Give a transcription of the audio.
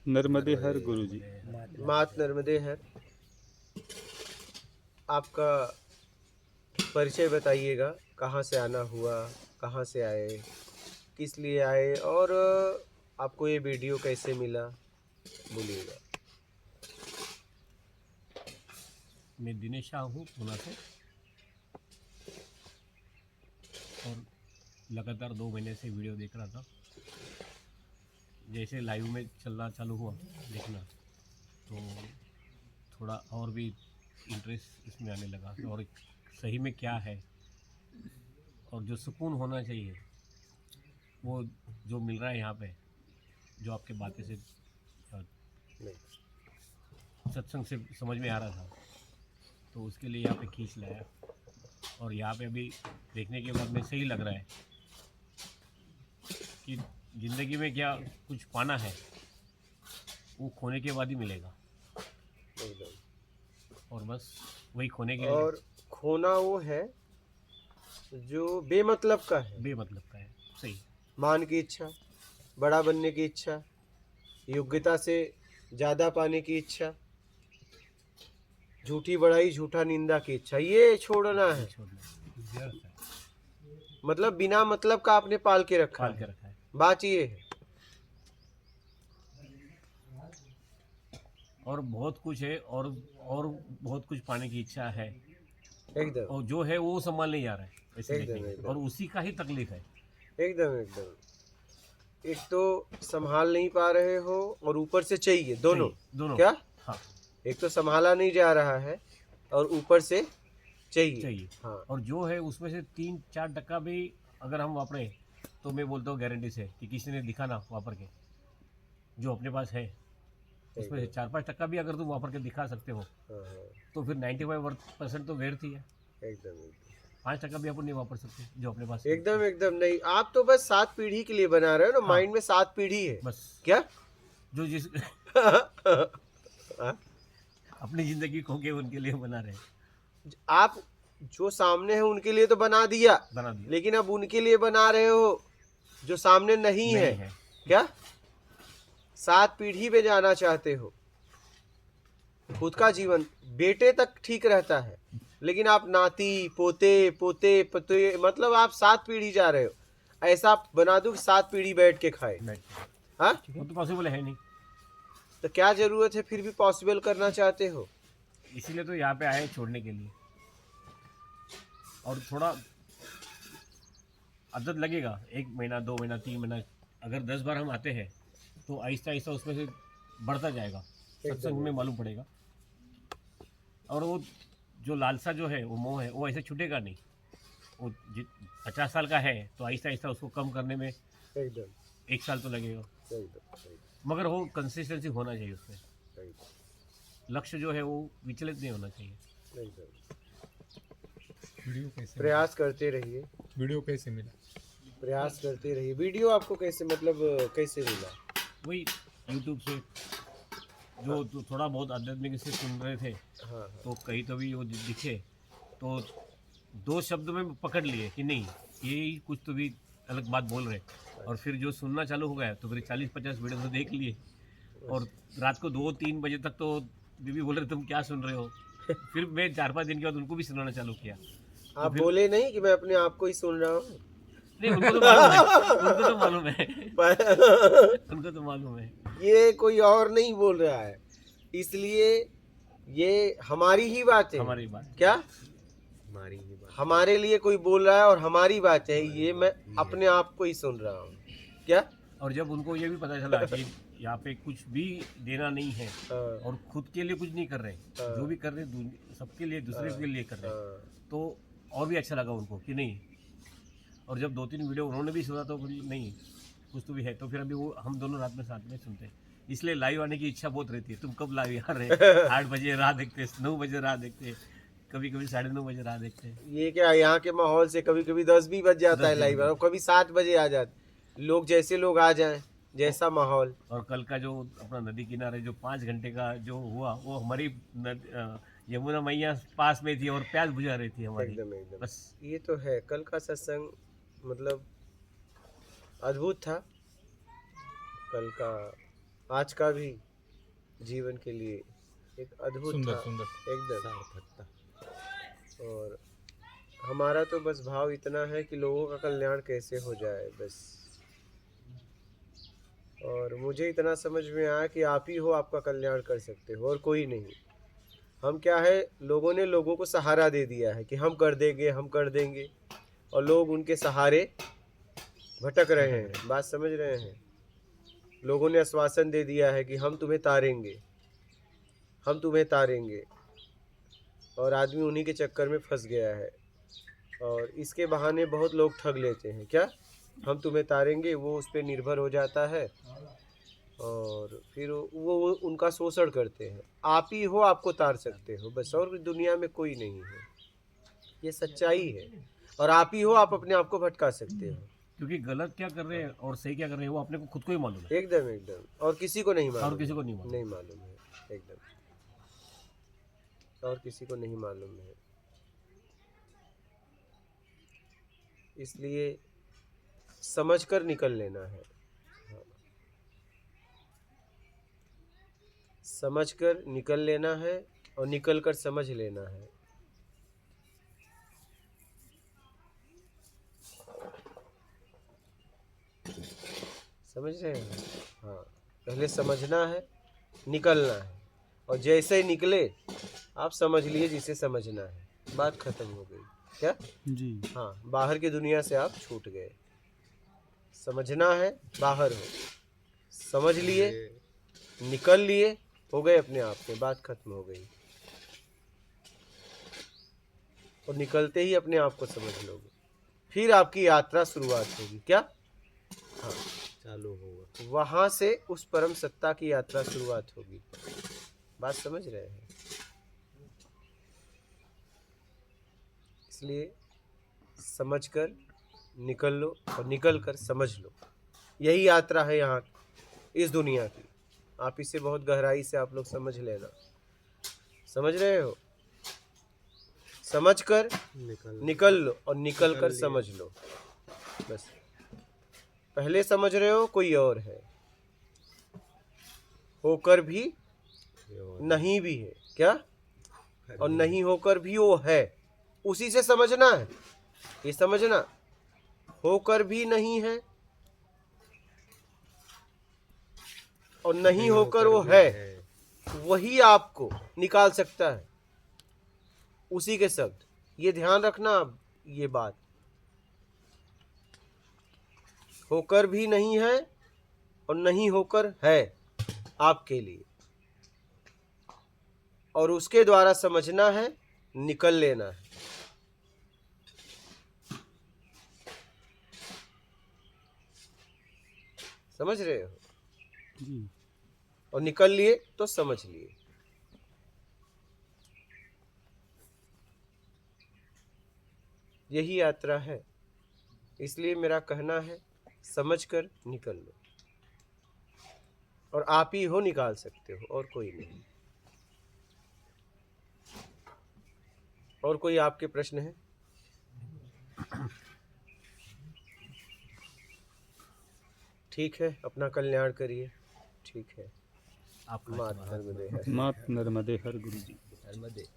नर्मदे हर गुरुजी। मात नर्मदे हर। आपका परिचय बताइएगा, कहाँ से आना हुआ, कहाँ से आए, किस लिए आए, और आपको ये वीडियो कैसे मिला, बोलिएगा। मैं दिनेश शाह हूँ पूना से, और लगातार 2 महीने से वीडियो देख रहा था। जैसे लाइव में चलना चालू हुआ देखना, तो थोड़ा और भी इंटरेस्ट इसमें आने लगा और सही में क्या है, और जो सुकून होना चाहिए वो जो मिल रहा है यहाँ पे, जो आपके बातें से सत्संग से समझ में आ रहा था, तो उसके लिए यहाँ पे खींच लाया। और यहाँ पे अभी देखने के बाद में सही लग रहा है कि ज़िंदगी में क्या कुछ पाना है वो खोने के बाद ही मिलेगा, और बस वही खोने के लिए। और खोना वो है जो बेमतलब का है, बेमतलब का है। सही। मान की इच्छा, बड़ा बनने की इच्छा, योग्यता से ज़्यादा पाने की इच्छा, झूठी बड़ाई, झूठा निंदा की इच्छा, ये छोड़ना है। छोड़ना मतलब बिना मतलब का आपने पाल के रखा पाल के है। रखा है। बात ये है। और बहुत कुछ है, और बहुत कुछ पाने की इच्छा है, एकदम और जो है वो संभाल नहीं जा रहा है ऐसे एकदम, देखेंगे, एकदम। और उसी का ही तकलीफ है। एकदम एकदम। एक तो संभाल नहीं पा रहे हो और ऊपर से चाहिए, दोनों। दोनों क्या? हाँ, एक तो संभाला नहीं जा रहा है और ऊपर से चाहिए। हाँ। और जो है उसमें से 3-4% भी अगर हम वापरें तो मैं बोलता हूँ गारंटी से कि किसी ने दिखा ना वापर के, जो अपने पास है उसमें से 4-5% भी अगर तुम वापर के दिखा सकते हो, हाँ, तो फिर 95% तो व्यर्थ ही है। एकदम 5% भी अपन नहीं वापर सकते जो अपने पास है। एकदम एकदम नहीं। आप तो बस 7 पीढ़ी के लिए बना रहे हो ना। हाँ। माइंड में 7 पीढ़ी है। बस क्या? जो जिस हाँ? अपनी ज़िंदगी खो के उनके लिए बना रहे हैं। आप जो सामने है उनके लिए तो बना दिया, लेकिन अब उनके लिए बना रहे हो जो सामने नहीं है। क्या? 7 पीढ़ी में जाना चाहते हो। खुद का जीवन बेटे तक ठीक रहता है, लेकिन आप नाती पोते पोते पोते, मतलब आप 7 पीढ़ी जा रहे हो। ऐसा बना दो कि 7 पीढ़ी बैठ के खाए। हाँ, वो तो पॉसिबल है नहीं, तो क्या जरूरत है फिर भी पॉसिबल करना चाहते हो। इसीलिए तो यहाँ पे आए छोड़ने के लिए। और थोड़ा आदत लगेगा, 1 महीना 2 महीना 3 महीना, अगर 10 बार हम आते हैं तो आहिस्ता आहिस्ता उसमें से बढ़ता जाएगा, सत्संग में मालूम पड़ेगा। और वो जो लालसा जो है, वो मोह है, वो ऐसे छूटेगा नहीं। वो 50 साल का है तो आहिस्ता आहिस्ता उसको कम करने में एकदम 1 साल तो लगेगा, एकदम मगर वो कंसिस्टेंसी होना चाहिए उसमें। लक्ष्य जो है वो विचलित नहीं होना चाहिए। एकदम। वीडियो कैसे प्रयास करते रहिए। वीडियो कैसे मिला? प्रयास करते रहिए। वीडियो आपको कैसे, मतलब कैसे मिला? वही यूट्यूब से जो तो थोड़ा बहुत आध्यात्मिक से सुन रहे थे, हाँ, तो कहीं तो भी वो दिखे तो 2 शब्द में पकड़ लिए कि नहीं, ये कुछ तो भी अलग बात बोल रहे। और फिर जो सुनना चालू हो गया तो फिर 40-50 वीडियो तो देख लिए, और रात को 2-3 बजे तक तो बीवी बोल रहे तुम क्या सुन रहे हो। फिर मैं 4-5 दिन के बाद उनको भी सुनाना चालू किया। आप बोले नहीं कि मैं अपने आप को ही सुन रहा हूँ। नहीं, उनको तो मालूम है, उनको तो मालूम है, उनको तो मालूम है। ये कोई और नहीं बोल रहा है, इसलिए ये हमारी ही बात है। हमारी बात क्या? हमारी ही बात। हमारे लिए कोई बोल रहा है और हमारी बात है, ये मैं अपने आप को ही सुन रहा हूँ। क्या? और जब उनको ये भी पता चला कि यहाँ पे कुछ भी देना नहीं है, हाँ, और खुद के लिए कुछ नहीं कर रहे, हाँ, जो भी कर रहे सबके लिए, दूसरे के लिए कर रहे, हाँ, तो और भी अच्छा लगा उनको कि नहीं। और जब 2-3 वीडियो उन्होंने भी सुना तो बोली नहीं कुछ तो भी है, तो फिर अभी वो हम दोनों रात में साथ में सुनते हैं। इसलिए लाइव आने की इच्छा बहुत रहती है। तुम कब लाइव आ रहे? 8 बजे राह देखते, 9 बजे राह देखते, कभी कभी 9:30 बजे राह देखते। ये क्या, यहाँ के माहौल से कभी कभी 10 भी बज जाता है लाइव, और कभी 7 बजे आ जाते लोग, जैसे लोग आ जाएं, जैसा माहौल। और कल का जो अपना नदी किनारे जो 5 घंटे का जो हुआ, वो हमारी यमुना मैया पास में थी और प्यास बुझा रही थी हमारी। एकदम एकदम। बस ये तो है। कल का सत्संग मतलब अद्भुत था। कल का आज का भी जीवन के लिए एक अद्भुत सुंदर था सुंदर एकदम। और हमारा तो बस भाव इतना है कि लोगों का कल्याण कैसे हो जाए बस। और मुझे इतना समझ में आया कि आप ही हो, आपका कल्याण कर सकते हो और कोई नहीं। हम क्या है, लोगों ने लोगों को सहारा दे दिया है कि हम कर देंगे हम कर देंगे, और लोग उनके सहारे भटक रहे हैं। बात समझ रहे हैं? लोगों ने आश्वासन दे दिया है कि हम तुम्हें तारेंगे हम तुम्हें तारेंगे, और आदमी उन्हीं के चक्कर में फंस गया है। और इसके बहाने बहुत लोग ठग लेते हैं, क्या हम तुम्हें तारेंगे, वो उस पर निर्भर हो जाता है और फिर वो उनका शोषण करते हैं। आप ही हो, आपको तार सकते हो बस, और दुनिया में कोई नहीं है। ये सच्चाई है। और आप ही हो, आप अपने आप को भटका सकते हो। क्योंकि गलत क्या कर रहे हैं और सही क्या कर रहे हैं वो अपने को खुद को ही मालूम है, एकदम एकदम, और किसी को नहीं मालूम। और किसी को नहीं मालूम। नहीं मालूम है एकदम, और किसी को नहीं मालूम है। इसलिए समझकर निकल लेना है। हाँ। समझकर निकल लेना है और निकल कर समझ लेना है। समझ रहे हैं? हाँ, पहले समझना है, निकलना है, और जैसे ही निकले आप समझ लिए जिसे समझना है, बात खत्म हो गई। क्या जी। हाँ, बाहर की दुनिया से आप छूट गए। समझना है, बाहर हो, समझ लिए, निकल लिए, हो गए अपने आप में, बात खत्म हो गई। और निकलते ही अपने आप को समझ लोगे, फिर आपकी यात्रा शुरुआत होगी। क्या? हाँ, चालू होगा, वहां से उस परम सत्ता की यात्रा शुरुआत होगी। बात समझ रहे हैं? इसलिए समझकर निकल लो और निकल कर समझ लो। यही यात्रा है यहाँ इस दुनिया की। आप इसे बहुत गहराई से आप लोग समझ लेना। समझ रहे हो? समझकर निकल लो और निकल कर समझ लो बस। पहले समझ रहे हो कोई और है, होकर भी नहीं भी है। क्या? और नहीं होकर भी वो है, उसी से समझना है। ये समझना, होकर भी नहीं है और नहीं होकर वो है, वही आपको निकाल सकता है, उसी के शब्द। ये ध्यान रखना अब, ये बात होकर भी नहीं है और नहीं होकर है आपके लिए, और उसके द्वारा समझना है, निकल लेना है। समझ रहे हो? जी। और निकल लिए तो समझ लिए। यही यात्रा है। इसलिए मेरा कहना है, समझकर निकल लो, और आप ही हो, निकाल सकते हो, और कोई नहीं। और कोई आपके प्रश्न है? ठीक है, अपना कल्याण करिए। ठीक है। आपका मात नर्मदे हर। मात नर्मदे हर गुरु जी। नर्मदे।